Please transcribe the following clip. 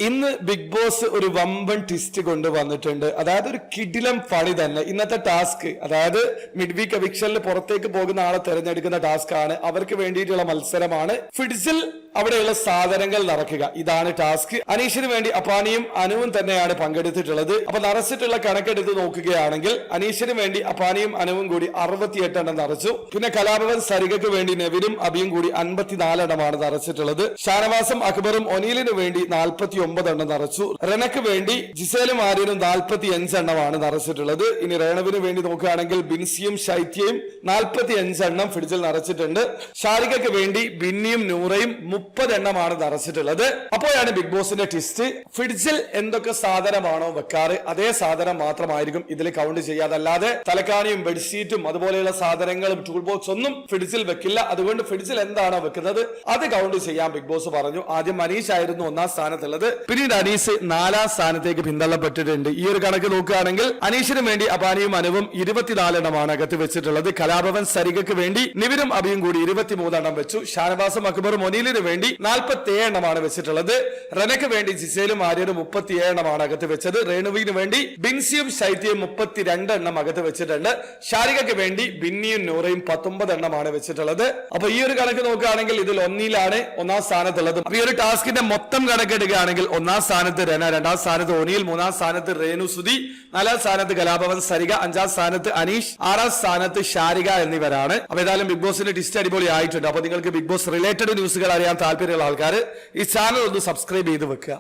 ഇന്ന് big boss ഒരു വമ്പൻ ട്വിസ്റ്റ് കൊണ്ടുവന്നിട്ടുണ്ട്. അതായത് ഒരു കിടിലം പണി തന്നെ. ഇന്നത്തെ ടാസ്ക് അതായത് മിഡ് വീക്ക് എവിക്ഷനിൽ പുറത്തേക്ക് പോകുന്ന ആളെ തെരഞ്ഞെടുക്കുന്ന ടാസ്ക് ആണ്. അവർക്ക് വേണ്ടിയിട്ടുള്ള മത്സരമാണ്. ഫ്രിഡ്ജിൽ അവിടെയുള്ള സാധനങ്ങൾ നിറയ്ക്കുക, ഇതാണ് ടാസ്ക്. അനീഷിന് വേണ്ടി അപ്പാനിയും അനുവും തന്നെയാണ് പങ്കെടുത്തിട്ടുള്ളത്. അപ്പൊ നിറച്ചിട്ടുള്ള കണക്കെടുത്ത് നോക്കുകയാണെങ്കിൽ അനീഷിന് വേണ്ടി അപ്പാനിയും അനുവും കൂടി 68 എണ്ണം നിറച്ചു. പിന്നെ കലാഭവൻ സരികയ്ക്ക് വേണ്ടി നെവിനും അബിയും കൂടി 54 എണ്ണമാണ് നിറച്ചിട്ടുള്ളത്. ഷാനവാസും അക്ബറും ഒനീലിന് വേണ്ടി 49 എണ്ണം നിറച്ചു. റെനക്ക് വേണ്ടി ജിസേലും ആര്യനും 45 എണ്ണമാണ് നിറച്ചിട്ടുള്ളത്. ഇനി റേണുവിന് വേണ്ടി നോക്കുകയാണെങ്കിൽ ബിൻസിയും ശൈത്യയും 45 എണ്ണം ഫ്രിഡ്ജിൽ നിറച്ചിട്ടുണ്ട്. ഷാരികയ്ക്ക് വേണ്ടി ബിന്നിയും നൂറയും 30 എണ്ണമാണ് നിറച്ചിട്ടുള്ളത്. അപ്പോഴാണ് ബിഗ് ബോസിന്റെ ട്വിസ്റ്റ്. ഫ്രിഡ്ജിൽ എന്തൊക്കെ സാധനമാണോ വെക്കാറ് അതേ സാധനം മാത്രമായിരിക്കും ഇതിൽ കൗണ്ട് ചെയ്യാതല്ലാതെ തലക്കാണിയും ബെഡ്ഷീറ്റും അതുപോലെയുള്ള സാധനങ്ങളും ടൂൾ ബോക്സ് ഒന്നും ഫ്രിഡ്ജിൽ വെക്കില്ല. അതുകൊണ്ട് ഫ്രിഡ്ജിൽ എന്താണോ വെക്കുന്നത് അത് കൗണ്ട് ചെയ്യാൻ ബിഗ് ബോസ് പറഞ്ഞു. ആദ്യം മനീഷ് ആയിരുന്നു 1ാം സ്ഥാനത്തുള്ളത്. പിന്നീട് അനീസ് 4ാം സ്ഥാനത്തേക്ക് പിന്തള്ളപ്പെട്ടിട്ടുണ്ട്. ഈ ഒരു കണക്ക് നോക്കുകയാണെങ്കിൽ അനീഷിന് വേണ്ടി അപാനിയും അനുവും 24 എണ്ണമാണ് അകത്ത് വെച്ചിട്ടുള്ളത്. കലാഭവൻ സരികയ്ക്ക് വേണ്ടി നിവിനും അബിയും കൂടി 23 എണ്ണം വെച്ചു. ഷാനവാസും അക്ബറും ഒനീലിന് വേണ്ടി 47 എണ്ണമാണ് വെച്ചിട്ടുള്ളത്. റെനക്ക് വേണ്ടി ജിസേലും ആര്യനും 37 എണ്ണമാണ് അകത്ത് വെച്ചത്. റേണുവിന് വേണ്ടി ബിൻസിയും ശൈത്യയും 32 എണ്ണം അകത്ത് വെച്ചിട്ടുണ്ട്. ഷാരികയ്ക്ക് വേണ്ടി ബിന്നിയും നൂറയും 19 എണ്ണമാണ് വെച്ചിട്ടുള്ളത്. അപ്പൊ ഈ ഒരു കണക്ക് നോക്കുകയാണെങ്കിൽ ഇതിൽ ഒന്നിലാണ് 1ാം സ്ഥാനത്തുള്ളത്. അപ്പൊ ഈ ഒരു ടാസ്കിന്റെ മൊത്തം കണക്കെടുക്കുകയാണെങ്കിൽ 1ാം സ്ഥാനത്ത് റെന, 2ാം സ്ഥാനത്ത് ഒനീൽ, 3ാം സ്ഥാനത്ത് രേണു സുധി, 4ാം സ്ഥാനത്ത് കലാഭവൻ സരിക, 5ാം സ്ഥാനത്ത് അനീഷ്, 6ാം സ്ഥാനത്ത് ഷാരിക എന്നിവരാണ്. അപ്പൊ ഏതായാലും ബിഗ് ബോസിന്റെ ടിസ്റ്റ് അടിപൊളി ആയിട്ടുണ്ട്. അപ്പൊ നിങ്ങൾക്ക് ബിഗ് ബോസ് റിലേറ്റഡ് ന്യൂസുകൾ അറിയാൻ താല്പര്യമുള്ള ആൾക്കാർ ഈ ചാനൽ ഒന്ന് സബ്സ്ക്രൈബ് ചെയ്ത് വെക്കുക.